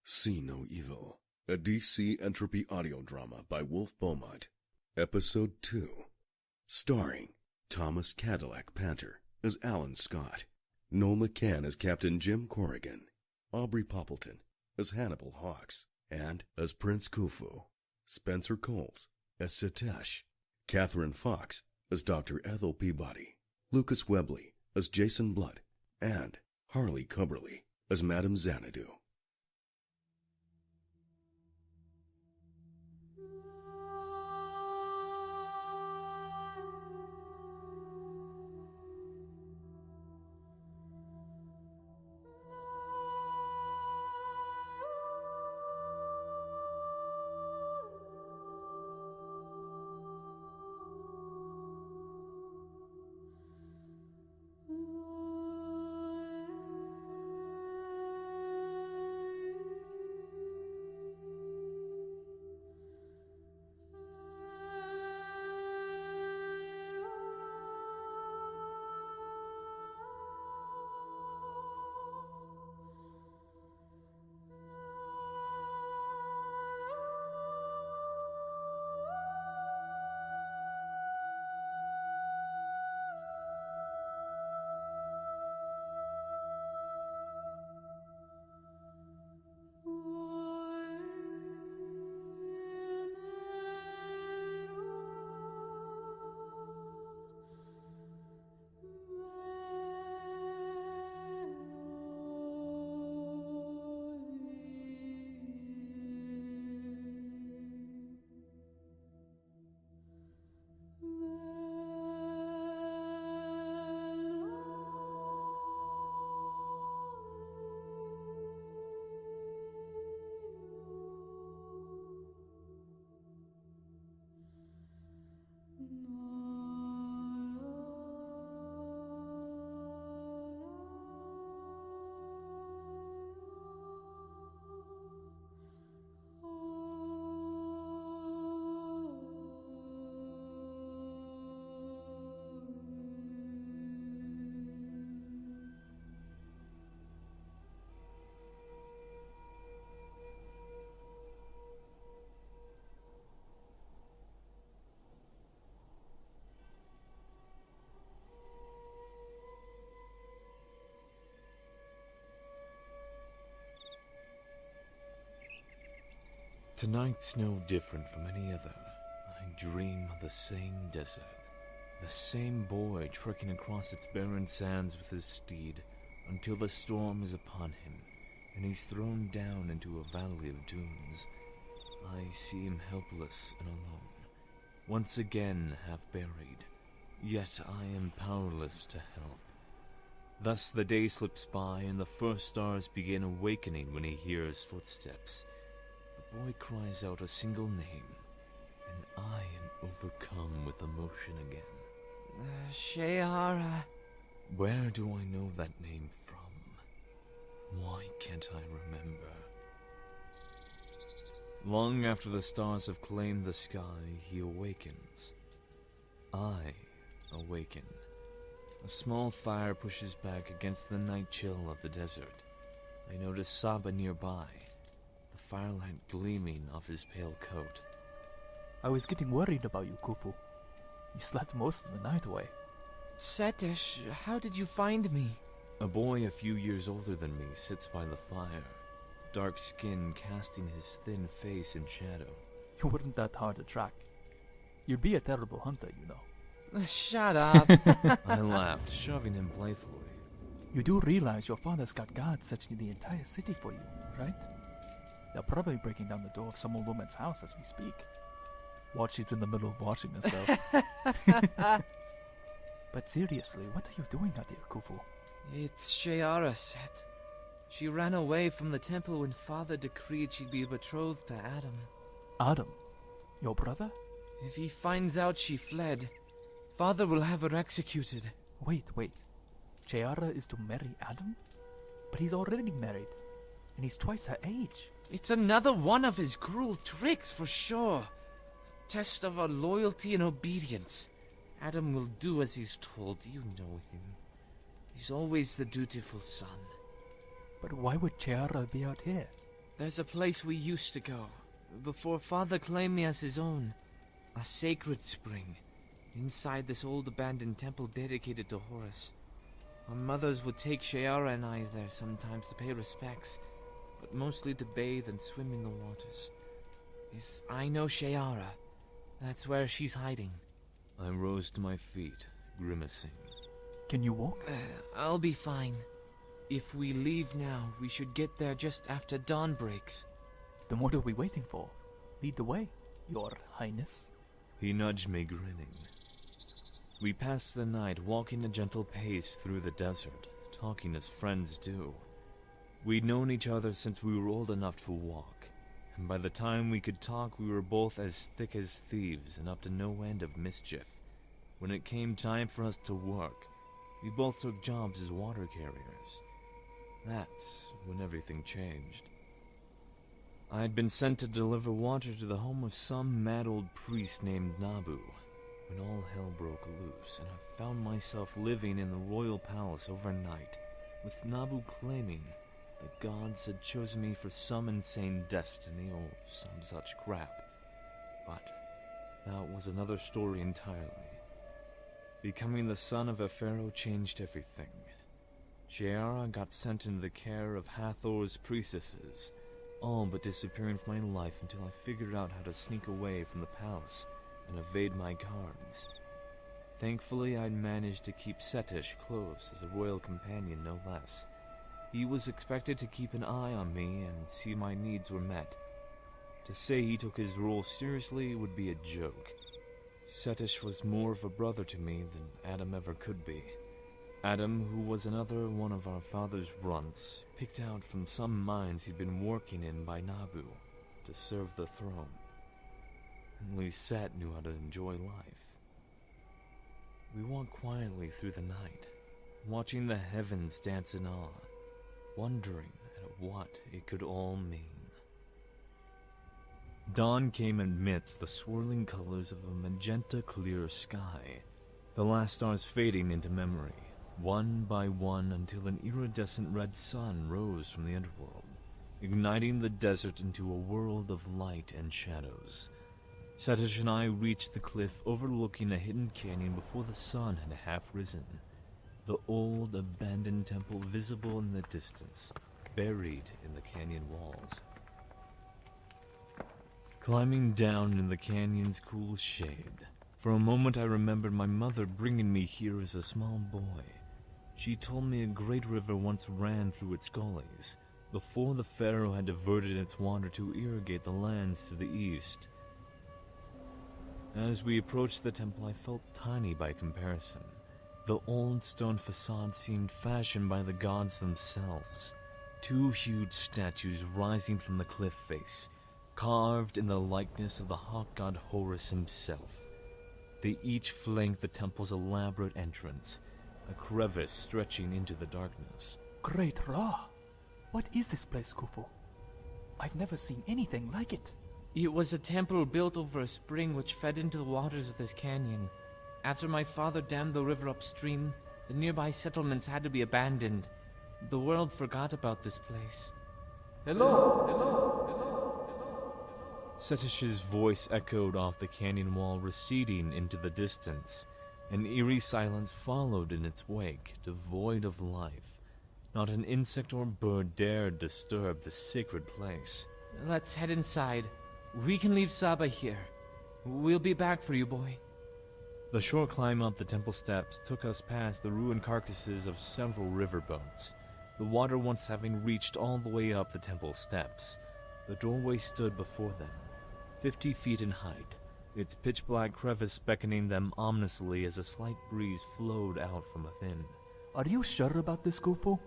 See No Evil, a DC Entropy audio drama by Wolf Beaumont. Episode 2. Starring Thomas Cadillac Panter as Alan Scott, Noel McCann as Captain Jim Corrigan, Aubrey Poppleton as Hannibal Hawks, and as Prince Khufu, Spencer Coles as Sitesh, Catherine Fox as Dr. Ethel Peabody, Lucas Webley as Jason Blood, and Harley Cubberley as Madame Xanadu. Tonight's no different from any other. I dream of the same desert, the same boy trekking across its barren sands with his steed until the storm is upon him and he's thrown down into a valley of dunes. I see him helpless and alone, once again half buried, yet I am powerless to help. Thus the day slips by and the first stars begin awakening when he hears footsteps. The boy cries out a single name, and I am overcome with emotion again. Shayara. Where do I know that name from? Why can't I remember? Long after the stars have claimed the sky, he awakens. I awaken. A small fire pushes back against the night chill of the desert. I notice Saba nearby, the firelight gleaming off his pale coat. I was getting worried about you, Khufu. You slept most of the night away. Sitesh, how did you find me? A boy a few years older than me sits by the fire, dark skin casting his thin face in shadow. You weren't that hard to track. You'd be a terrible hunter, you know. Shut up. I laughed, shoving him playfully. You do realize your father's got guards searching the entire city for you, right? They're probably breaking down the door of some old woman's house as we speak. While she's in the middle of washing herself. But seriously, what are you doing out here, Khufu? It's Shayara said. She ran away from the temple when Father decreed she'd be betrothed to Adam. Adam? Your brother? If he finds out she fled, Father will have her executed. Wait. Shayara is to marry Adam? But he's already married, and he's twice her age. It's another one of his cruel tricks, for sure. Test of our loyalty and obedience. Adam will do as he's told. You know him. He's always the dutiful son. But why would Chiara be out here? There's a place we used to go, before Father claimed me as his own. A sacred spring, inside this old abandoned temple dedicated to Horus. Our mothers would take Shayara and I there sometimes to pay respects, but mostly to bathe and swim in the waters. If I know Shayara, that's where she's hiding. I rose to my feet, grimacing. Can you walk? I'll be fine. If we leave now, we should get there just after dawn breaks. Then what are we waiting for? Lead the way, Your Highness. He nudged me, grinning. We passed the night walking a gentle pace through the desert, talking as friends do. We'd known each other since we were old enough to walk, and by the time we could talk we were both as thick as thieves and up to no end of mischief. When it came time for us to work, we both took jobs as water carriers. That's when everything changed. I had been sent to deliver water to the home of some mad old priest named Nabu, when all hell broke loose, and I found myself living in the royal palace overnight, with Nabu claiming that gods had chosen me for some insane destiny or some such crap. But that was another story entirely. Becoming the son of a pharaoh changed everything. Shayara got sent into the care of Hathor's priestesses, all but disappearing from my life until I figured out how to sneak away from the palace and evade my guards. Thankfully, I'd managed to keep Setish close as a royal companion, no less. He was expected to keep an eye on me and see my needs were met. To say he took his role seriously would be a joke. Setish was more of a brother to me than Adam ever could be. Adam, who was another one of our father's runts, picked out from some mines he'd been working in by Nabu to serve the throne. Only Set knew how to enjoy life. We walked quietly through the night, watching the heavens dance in awe, wondering at what it could all mean. Dawn came amidst the swirling colors of a magenta-clear sky, the last stars fading into memory, one by one until an iridescent red sun rose from the underworld, igniting the desert into a world of light and shadows. Setish and I reached the cliff overlooking a hidden canyon before the sun had half risen, the old abandoned temple visible in the distance, buried in the canyon walls. Climbing down in the canyon's cool shade, for a moment I remembered my mother bringing me here as a small boy. She told me a great river once ran through its gullies, before the pharaoh had diverted its water to irrigate the lands to the east. As we approached the temple, I felt tiny by comparison. The old stone facade seemed fashioned by the gods themselves. Two huge statues rising from the cliff face, carved in the likeness of the hawk god Horus himself. They each flanked the temple's elaborate entrance, a crevice stretching into the darkness. Great Ra! What is this place, Khufu? I've never seen anything like it. It was a temple built over a spring which fed into the waters of this canyon. After my father dammed the river upstream, the nearby settlements had to be abandoned. The world forgot about this place. Setish's voice echoed off the canyon wall, receding into the distance. An eerie silence followed in its wake, devoid of life. Not an insect or bird dared disturb the sacred place. Let's head inside. We can leave Saba here. We'll be back for you, boy. The short climb up the temple steps took us past the ruined carcasses of several riverboats, the water once having reached all the way up the temple steps. The doorway stood before them, 50 feet in height, its pitch-black crevice beckoning them ominously as a slight breeze flowed out from within. Are you sure about this, Khufu?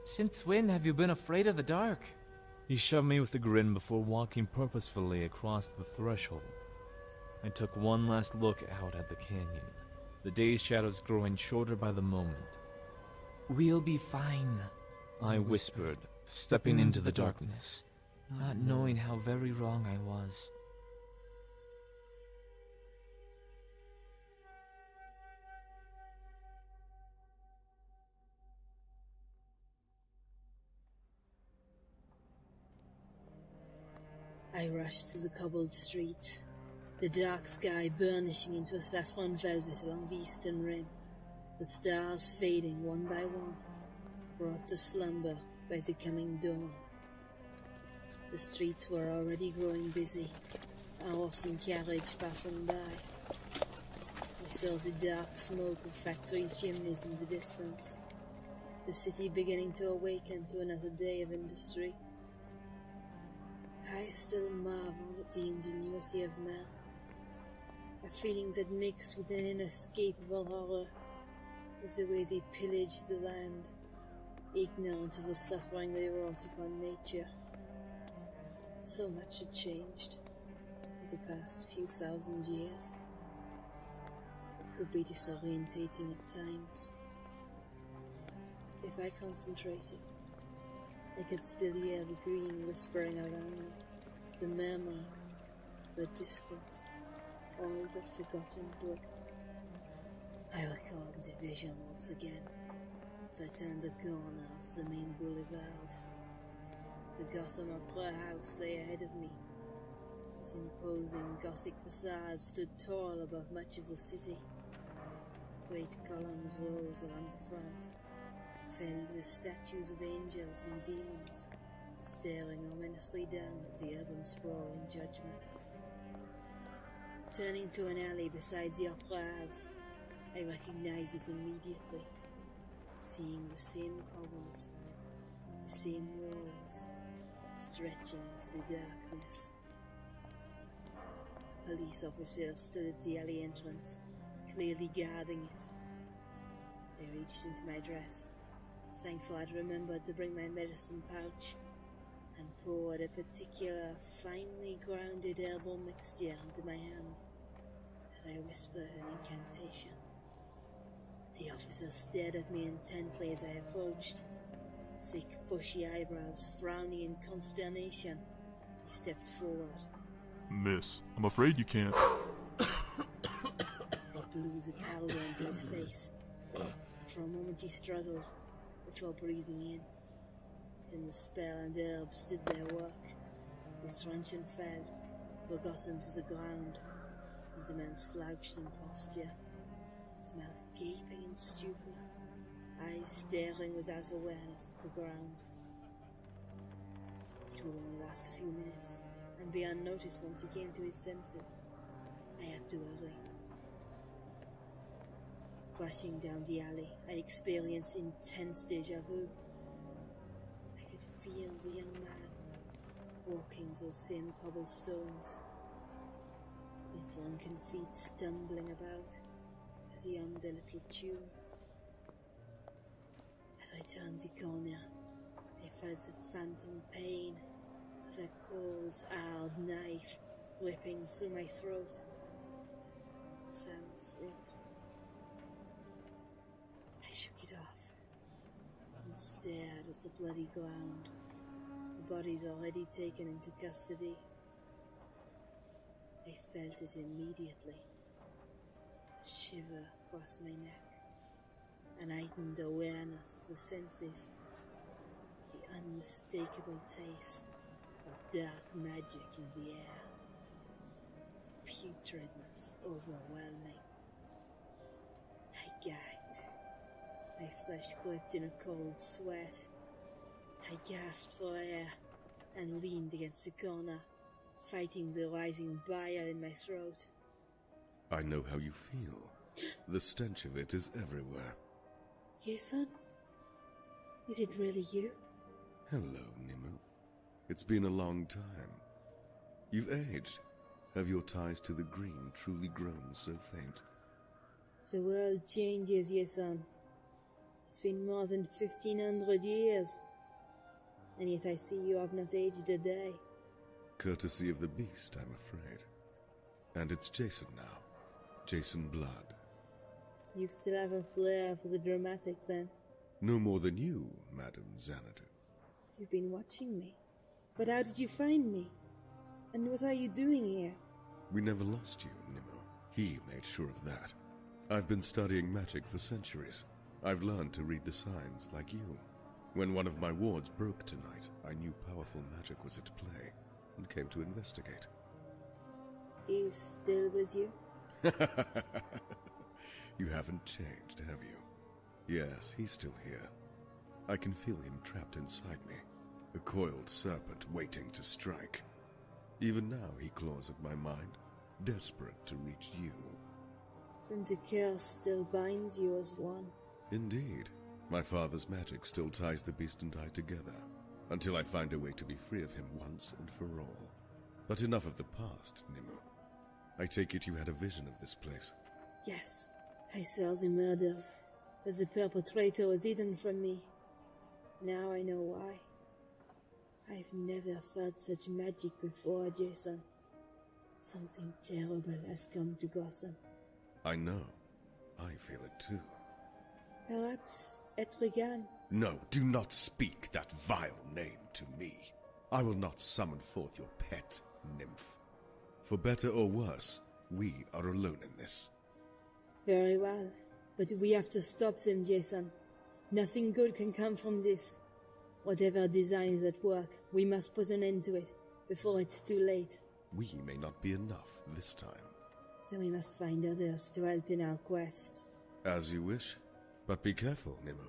Since when have you been afraid of the dark? He shoved me with a grin before walking purposefully across the threshold. I took one last look out at the canyon, the day's shadows growing shorter by the moment. We'll be fine, I whispered, stepping into the darkness, not knowing how very wrong I was. I rushed through the cobbled streets, the dark sky burnishing into a saffron velvet along the eastern rim, the stars fading one by one, brought to slumber by the coming dawn. The streets were already growing busy, a horse and carriage passing by. I saw the dark smoke of factory chimneys in the distance, the city beginning to awaken to another day of industry. I still marvel at the ingenuity of man, a feeling that mixed with an inescapable horror is the way they pillaged the land, ignorant of the suffering they wrought upon nature. So much had changed in the past few thousand years. It could be disorientating at times. If I concentrated, I could still hear the green whispering around me, the murmur of a distant, all but forgotten brook. I recalled the vision once again as I turned the corner of the main boulevard. The Gotham Opera House lay ahead of me. Its imposing Gothic facade stood tall above much of the city. Great columns rose along the front, filled with statues of angels and demons, staring ominously down at the urban sprawl in judgment. Turning to an alley beside the Opera House, I recognized it immediately, seeing the same cobbles, the same walls, stretching into the darkness. Police officers stood at the alley entrance, clearly guarding it. I reached into my dress, thankful I'd remembered to bring my medicine pouch, and poured a particular finely grounded herbal mixture into my hand as I whispered an incantation. The officers stared at me intently as I approached, thick bushy eyebrows frowning in consternation. He stepped forward. Miss, I'm afraid you can't. I blew the powder into his face. For a moment he struggled, before breathing in. Then the spell and herbs did their work. His truncheon fell, forgotten to the ground, and the man slouched in posture, his mouth gaping in stupor, eyes staring without awareness at the ground. It would only last a few minutes, and be unnoticed once he came to his senses. I had to hurry. Rushing down the alley, I experienced intense déjà vu. I could feel the young man walking those same cobblestones, his drunken feet stumbling about as he hummed a little tune. As I turned the corner, I felt the phantom pain of that cold, hard knife whipping through my throat. Sam's throat. I shook it off and stared at the bloody ground, the bodies already taken into custody. I felt it immediately, a shiver across my neck, an heightened awareness of the senses, the unmistakable taste of dark magic in the air, its putridness overwhelming. I gagged, my flesh gripped in a cold sweat. I gasped for air and leaned against the corner, fighting the rising bile in my throat. I know how you feel. The stench of it is everywhere. Yes, son? Is it really you? Hello, Nimue. It's been a long time. You've aged. Have your ties to the green truly grown so faint? The world changes, yes, son. It's been more than 1,500 years, and yet I see you have not aged a day. Courtesy of the beast, I'm afraid. And it's Jason now. Jason Blood. You still have a flair for the dramatic, then? No more than you, Madam Xanadu. You've been watching me. But how did you find me? And what are you doing here? We never lost you, Nimue. He made sure of that. I've been studying magic for centuries. I've learned to read the signs like you. When one of my wards broke tonight, I knew powerful magic was at play. and came to investigate. He's still with you? You haven't changed, have you? Yes, he's still here. I can feel him trapped inside me, a coiled serpent waiting to strike. Even now he claws at my mind, desperate to reach you. Then the curse still binds you as one. Indeed. My father's magic still ties the beast and I together, until I find a way to be free of him once and for all. But enough of the past, Nimue. I take it you had a vision of this place. Yes, I saw the murders, but the perpetrator was hidden from me. Now I know why. I've never felt such magic before, Jason. Something terrible has come to Gotham. I know. I feel it too. Perhaps Etrigan? No, do not speak that vile name to me. I will not summon forth your pet, nymph. For better or worse, we are alone in this. Very well, but we have to stop them, Jason. Nothing good can come from this. Whatever design is at work, we must put an end to it, before it's too late. We may not be enough this time. So we must find others to help in our quest. As you wish. But be careful, Nimue.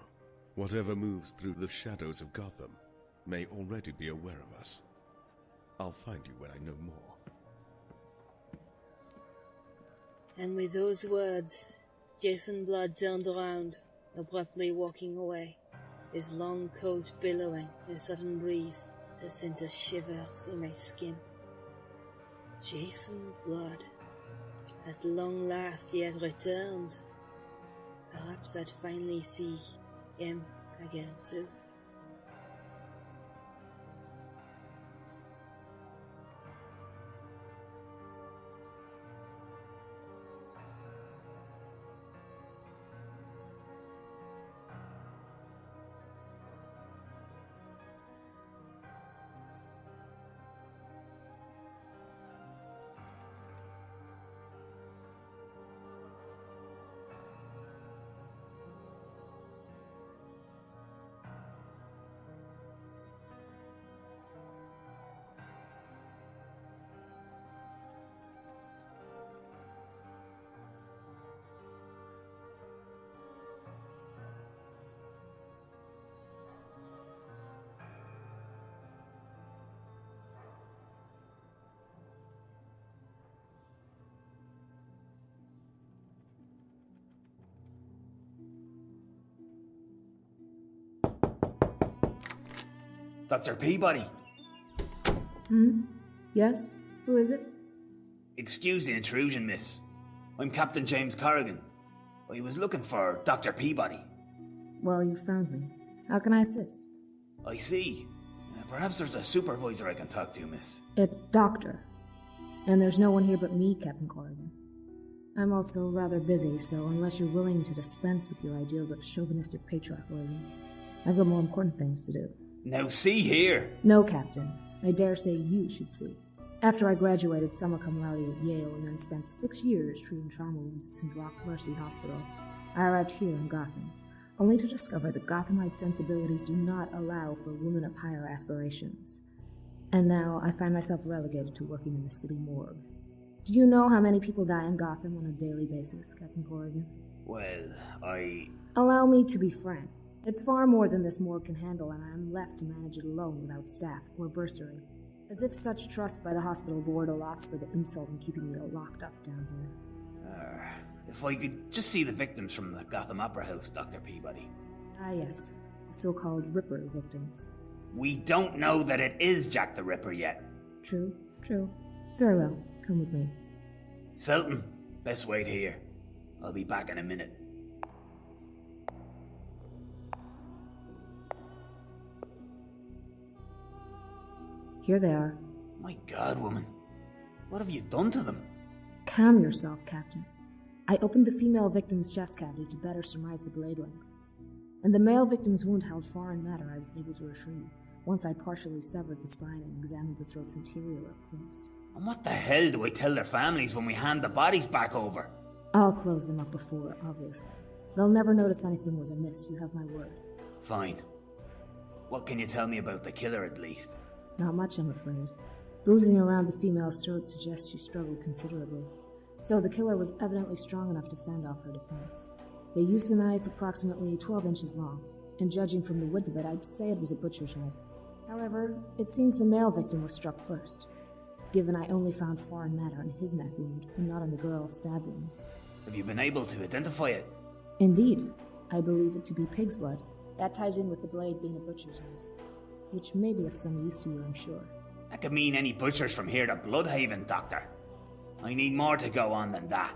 Whatever moves through the shadows of Gotham may already be aware of us. I'll find you when I know more. And with those words, Jason Blood turned around, abruptly walking away, his long coat billowing in a sudden breeze that sent a shiver through my skin. Jason Blood. At long last he had returned. Perhaps I'd finally see him again too. Dr. Peabody. Yes? Who is it? Excuse the intrusion, miss. I'm Captain James Corrigan. I was looking for Dr. Peabody. Well, you found me. How can I assist? I see. Perhaps there's a supervisor I can talk to, miss. It's Doctor. And there's no one here but me, Captain Corrigan. I'm also rather busy, so unless you're willing to dispense with your ideals of chauvinistic patriarchalism, I've got more important things to do. Now see here! No, Captain. I dare say you should see. After I graduated summa cum laude at Yale and then spent 6 years treating trauma wounds at St. Roch Mercy Hospital, I arrived here in Gotham, only to discover that Gothamite sensibilities do not allow for women of higher aspirations. And now I find myself relegated to working in the city morgue. Do you know how many people die in Gotham on a daily basis, Captain Corrigan? Well, Allow me to be frank. It's far more than this morgue can handle, and I'm left to manage it alone without staff or bursary. As if such trust by the hospital board allots for the insult in keeping me locked up down here. If I could just see the victims from the Gotham Opera House, Dr. Peabody. Ah, yes. The so-called Ripper victims. We don't know that it is Jack the Ripper yet. True. Very well. Come with me. Felton, best wait here. I'll be back in a minute. Here they are. My God, woman. What have you done to them? Calm yourself, Captain. I opened the female victim's chest cavity to better surmise the blade length. And the male victim's wound held foreign matter I was able to retrieve, once I partially severed the spine and examined the throat's interior up close. And what the hell do I tell their families when we hand the bodies back over? I'll close them up before, obviously. They'll never notice anything was amiss, you have my word. Fine. What can you tell me about the killer, at least? Not much, I'm afraid. Bruising around the female's throat suggests she struggled considerably, so the killer was evidently strong enough to fend off her defense. They used a knife approximately 12 inches long, and judging from the width of it, I'd say it was a butcher's knife. However, it seems the male victim was struck first, given I only found foreign matter on his neck wound and not on the girl's stab wounds. Have you been able to identify it? Indeed. I believe it to be pig's blood. That ties in with the blade being a butcher's knife, which may be of some use to you, I'm sure. That could mean any butchers from here to Bloodhaven, Doctor. I need more to go on than that.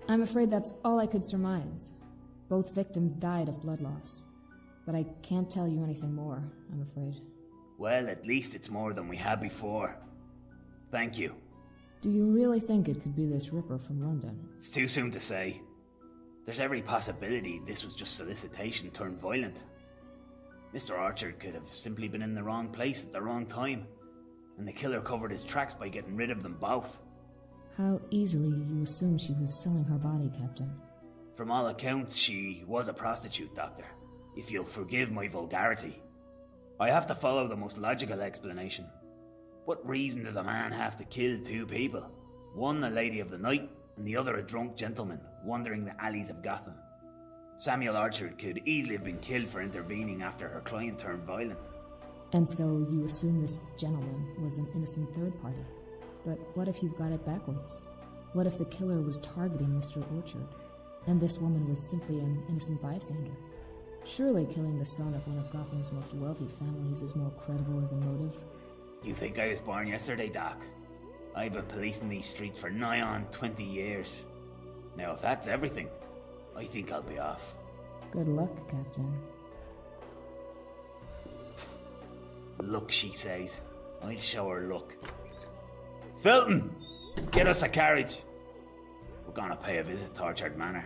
I'm afraid that's all I could surmise. Both victims died of blood loss, but I can't tell you anything more, I'm afraid. Well, at least it's more than we had before. Thank you. Do you really think it could be this Ripper from London? It's too soon to say. There's every possibility this was just solicitation turned violent. Mr. Orchard could have simply been in the wrong place at the wrong time, and the killer covered his tracks by getting rid of them both. How easily you assume she was selling her body, Captain? From all accounts, she was a prostitute, Doctor. If you'll forgive my vulgarity. I have to follow the most logical explanation. What reason does a man have to kill two people? One a lady of the night, and the other a drunk gentleman wandering the alleys of Gotham. Samuel Orchard could easily have been killed for intervening after her client turned violent. And so you assume this gentleman was an innocent third party. But what if you've got it backwards? What if the killer was targeting Mr. Orchard, and this woman was simply an innocent bystander? Surely killing the son of one of Gotham's most wealthy families is more credible as a motive. You think I was born yesterday, Doc? I've been policing these streets for nigh on 20 years. Now, if that's everything, I think I'll be off. Good luck, Captain. Look, she says. I'll show her luck. Felton! Get us a carriage. We're gonna pay a visit to Orchard Manor.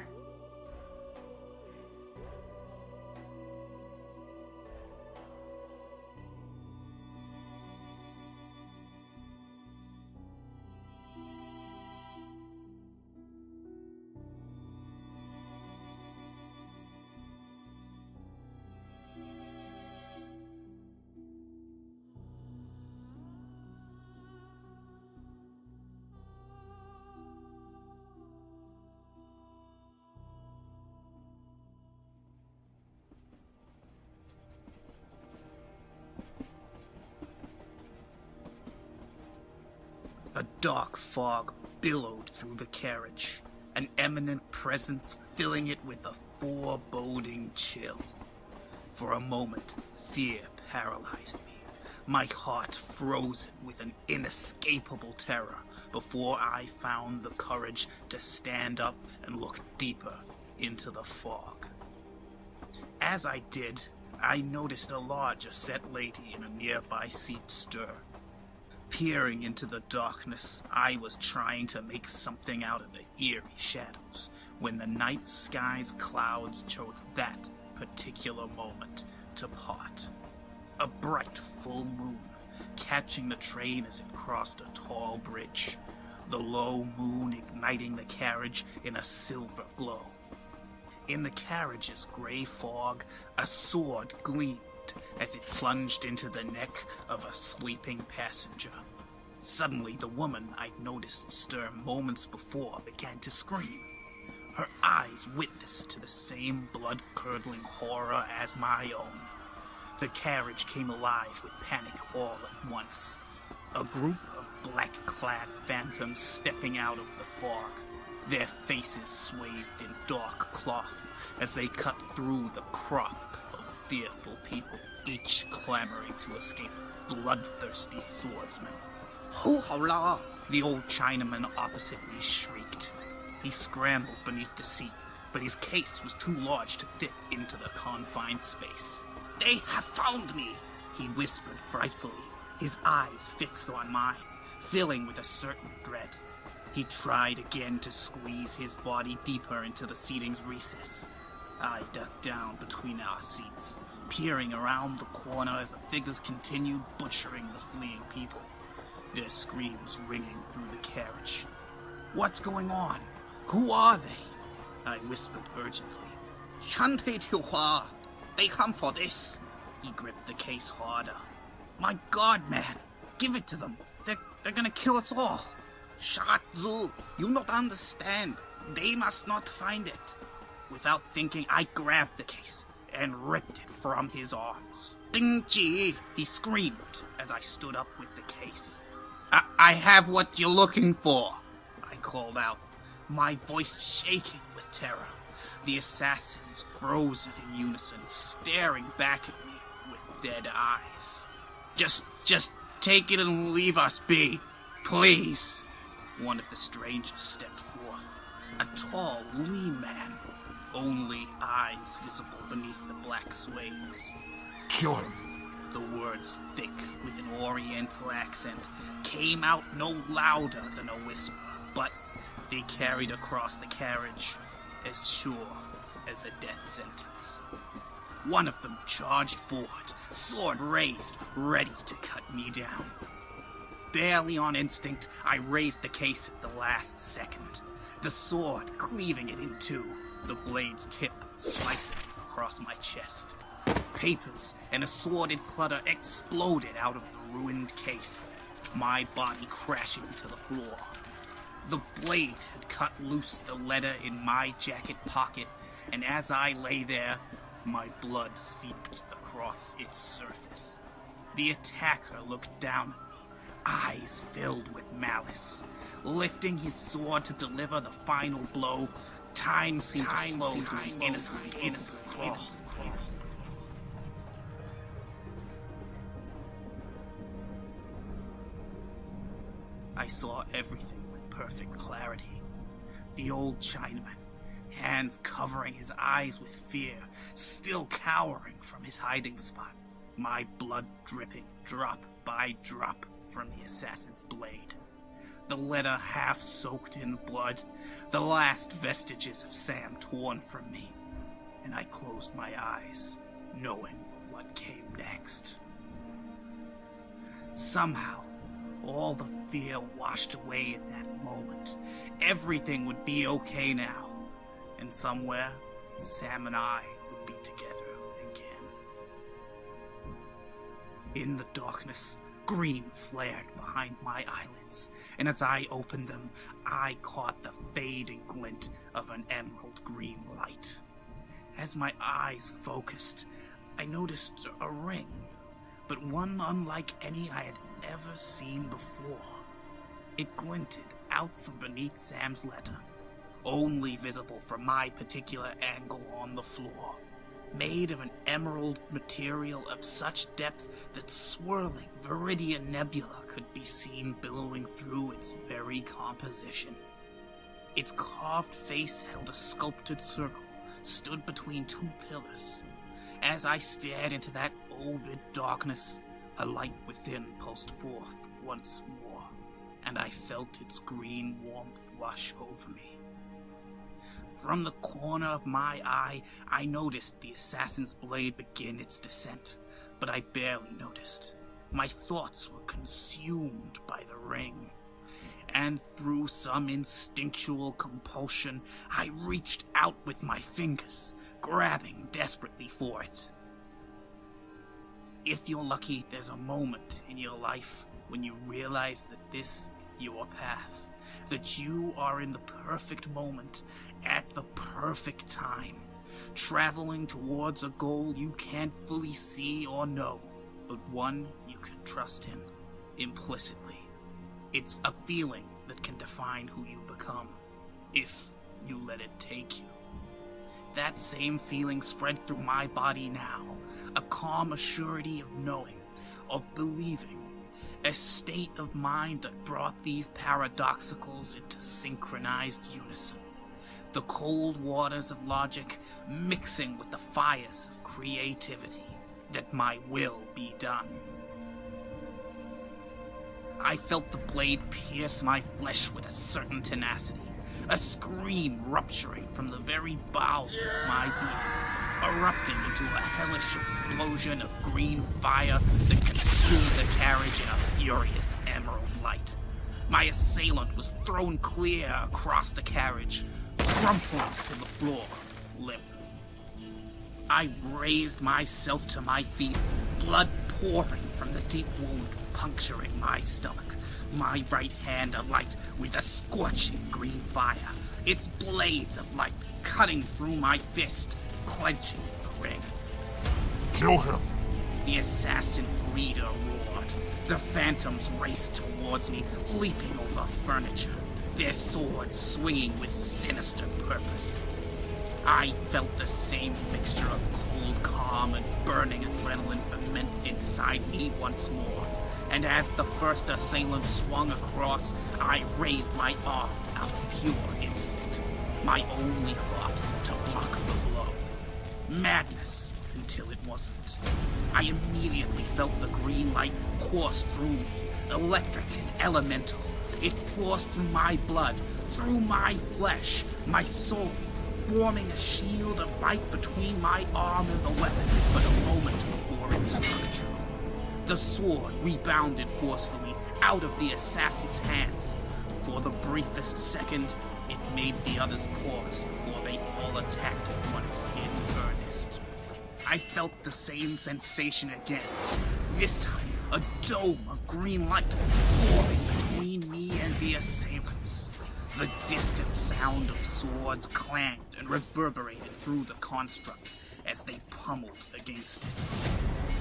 A dark fog billowed through the carriage, an eminent presence filling it with a foreboding chill. For a moment, fear paralyzed me, my heart frozen with an inescapable terror before I found the courage to stand up and look deeper into the fog. As I did, I noticed a larger set lady in a nearby seat stir. Peering into the darkness, I was trying to make something out of the eerie shadows when the night sky's clouds chose that particular moment to part. A bright full moon, catching the train as it crossed a tall bridge, the low moon igniting the carriage in a silver glow. In the carriage's gray fog, a sword gleamed as it plunged into the neck of a sleeping passenger. Suddenly, the woman I'd noticed stir moments before began to scream. Her eyes witnessed to the same blood-curdling horror as my own. The carriage came alive with panic all at once. A group of black-clad phantoms stepping out of the fog, their faces swathed in dark cloth as they cut through the crop of fearful people, each clamoring to escape bloodthirsty swordsmen. "Hoo-ha-la!" the old Chinaman opposite me shrieked. He scrambled beneath the seat, but his case was too large to fit into the confined space. "They have found me!" he whispered frightfully, his eyes fixed on mine, filling with a certain dread. He tried again to squeeze his body deeper into the seating's recess. I ducked down between our seats, peering around the corner as the figures continued butchering the fleeing people, their screams ringing through the carriage. "What's going on? Who are they?" I whispered urgently. "Shante Tiuhua! They come for this!" He gripped the case harder. "My God, man! Give it to them. They're gonna kill us all. Shatzu, you not understand. They must not find it. Without thinking, I grabbed the case and ripped it from his arms. Ding-chi, he screamed as I stood up with the case. I have what you're looking for, I called out, my voice shaking with terror. The assassins frozen in unison, staring back at me with dead eyes. Just take it and leave us be, please. One of the strangers stepped forth, a tall, lean man, only eyes visible beneath the black suedes. Kill him. The words, thick with an oriental accent, came out no louder than a whisper, but they carried across the carriage as sure as a death sentence. One of them charged forward, sword raised, ready to cut me down. Barely on instinct, I raised the case at the last second, the sword cleaving it in two, the blade's tip slicing across my chest. Papers and assorted clutter exploded out of the ruined case, my body crashing to the floor. The blade had cut loose the letter in my jacket pocket, and as I lay there, my blood seeped across its surface. The attacker looked down at me, eyes filled with malice. Lifting his sword to deliver the final blow, time seemed to slow to innocent. I saw everything with perfect clarity. The old Chinaman, hands covering his eyes with fear, still cowering from his hiding spot, my blood dripping drop by drop from the assassin's blade. The letter half soaked in blood, the last vestiges of Sam torn from me, and I closed my eyes, knowing what came next. Somehow, all the fear washed away in that moment. Everything would be okay now, and somewhere, Sam and I would be together again. In the darkness, green flared behind my eyelids, and as I opened them, I caught the fading glint of an emerald green light. As my eyes focused, I noticed a ring, but one unlike any I had ever seen before. It glinted out from beneath Sam's letter, only visible from my particular angle on the floor, made of an emerald material of such depth that swirling Viridian nebula could be seen billowing through its very composition. Its carved face held a sculpted circle, stood between two pillars. As I stared into that ovid darkness, a light within pulsed forth once more, and I felt its green warmth wash over me. From the corner of my eye, I noticed the assassin's blade begin its descent, but I barely noticed. My thoughts were consumed by the ring, and through some instinctual compulsion, I reached out with my fingers, grabbing desperately for it. If you're lucky, there's a moment in your life when you realize that this is your path, that you are in the perfect moment, at the perfect time, traveling towards a goal you can't fully see or know, but one you can trust in, implicitly. It's a feeling that can define who you become, if you let it take you. That same feeling spread through my body now, a calm assurity of knowing, of believing, a state of mind that brought these paradoxicals into synchronized unison, the cold waters of logic mixing with the fires of creativity, that my will be done. I felt the blade pierce my flesh with a certain tenacity, a scream rupturing from the very bowels of my being, erupting into a hellish explosion of green fire that consumed the carriage in a furious emerald light. My assailant was thrown clear across the carriage, crumpling to the floor, limp. I raised myself to my feet, blood pouring from the deep wound, puncturing my stomach, my right hand alight with a scorching green fire, its blades of light cutting through my fist, clenching the ring. Kill him! The assassin's leader roared. The phantoms raced towards me, leaping over furniture, their swords swinging with sinister purpose. I felt the same mixture of cold calm and burning adrenaline ferment inside me once more, and as the first assailant swung across, I raised my arm out of pure instinct, my only thought to block the blow. Madness, until it wasn't. I immediately felt the green light course through me, electric and elemental. It coursed through my blood, through my flesh, my soul, forming a shield of light between my arm and the weapon but a moment before it struck true. The sword rebounded forcefully out of the assassin's hands. For the briefest second, it made the others pause before they all attacked at once in earnest. I felt the same sensation again. This time, a dome of green light forming between me and the assailants. The distant sound of swords clanged and reverberated through the construct as they pummeled against it.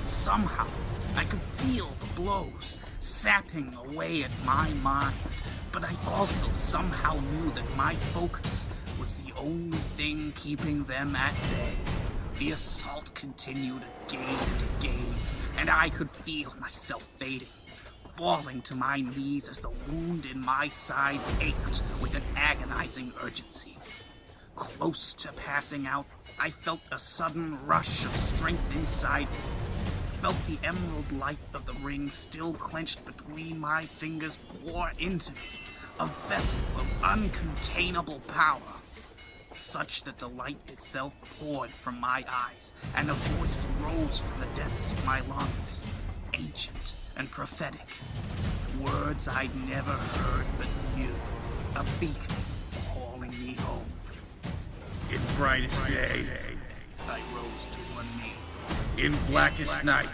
Somehow, I could feel the blows sapping away at my mind, but I also somehow knew that my focus was the only thing keeping them at bay. The assault continued again and again, and I could feel myself fading, falling to my knees as the wound in my side ached with an agonizing urgency. Close to passing out, I felt a sudden rush of strength inside me. Felt the emerald light of the ring still clenched between my fingers pour into me, a vessel of uncontainable power, such that the light itself poured from my eyes, and a voice rose from the depths of my lungs, ancient and prophetic. Words I'd never heard but knew, a beacon calling me home. In brightest day, I rose to one knee. in blackest night,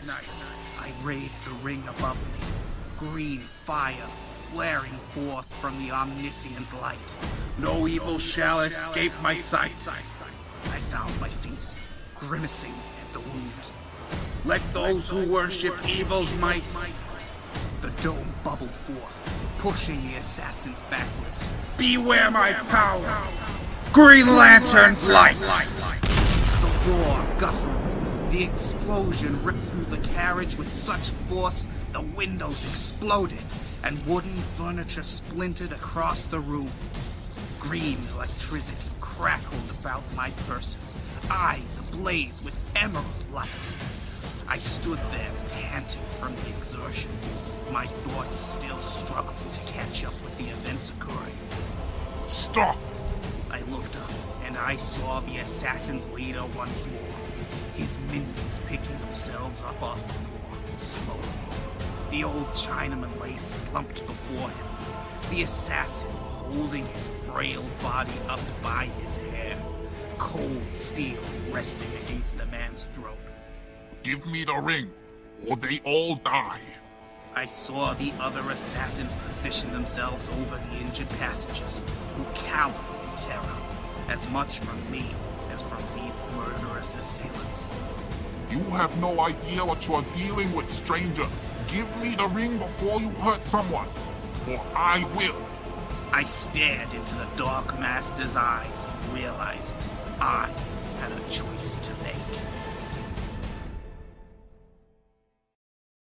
I raised the ring above me, green fire flaring forth from the omniscient light. no evil shall escape my sight. I found my feet, grimacing at the wound. Let those who worship evil's might The dome bubbled forth, pushing the assassins backwards. beware my power. Green Lantern's light. The roar guttural. The explosion ripped through the carriage with such force the windows exploded and wooden furniture splintered across the room. Green electricity crackled about my person, eyes ablaze with emerald light. I stood there panting from the exertion, my thoughts still struggling to catch up with the events occurring. Stop! I looked up, and I saw the assassin's leader once more, his minions picking themselves up off the floor, slowly. The old Chinaman lay slumped before him, the assassin holding his frail body up by his hair, cold steel resting against the man's throat. Give me the ring, or they all die. I saw the other assassins position themselves over the injured passengers, who cowered in terror, as much from me as from these murderous assailants. You have no idea what you are dealing with, stranger. Give me the ring before you hurt someone, or I will. I stared into the Dark Master's eyes and realized I had a choice to make.